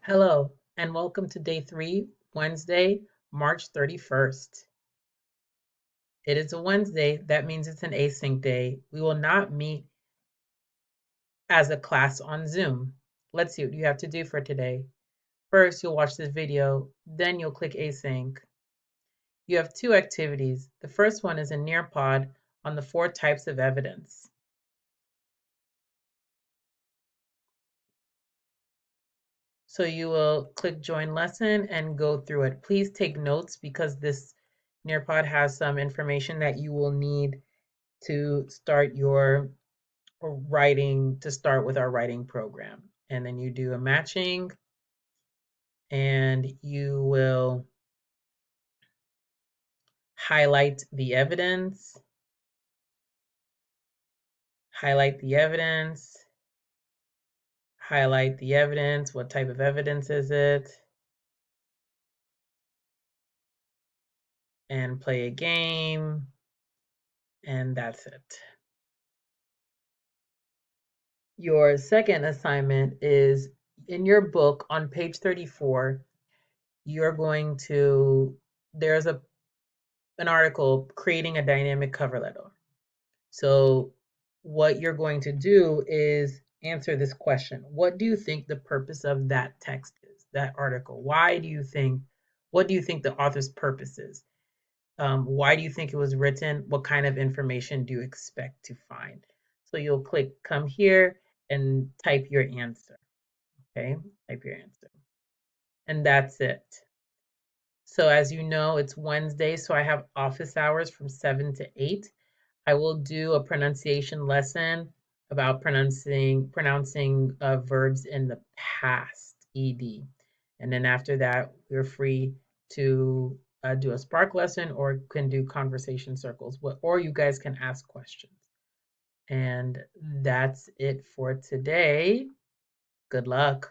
Hello, and welcome to day 3, Wednesday, March 31st. It is a Wednesday. That means it's an async day. We will not meet as a class on Zoom. Let's see what you have to do for today. First, you'll watch this video, then you'll click async. You have 2 activities. The first one is a Nearpod on the 4 types of evidence. So you will click join lesson and go through it. Please take notes because this Nearpod has some information that you will need to start your writing, to start with our writing program. And then you do a matching and you will highlight the evidence, highlight the evidence, highlight the evidence. What type of evidence is it? And play a game. And that's it. Your second assignment is in your book on page 34. You're going to, there's an article, creating a dynamic cover letter. So what you're going to do is answer this question. What do you think the purpose of that text is, that article? What do you think the author's purpose is? Why do you think it was written? What kind of information do you expect to find? So you'll click come here and type your answer. Okay, type your answer. And that's it. So as you know, it's Wednesday, so I have office hours from 7 to 8. I will do a pronunciation lesson about pronouncing verbs in the past, ed. And then after that, we're free to do a spark lesson or can do conversation circles, or you guys can ask questions. And that's it for today. Good luck.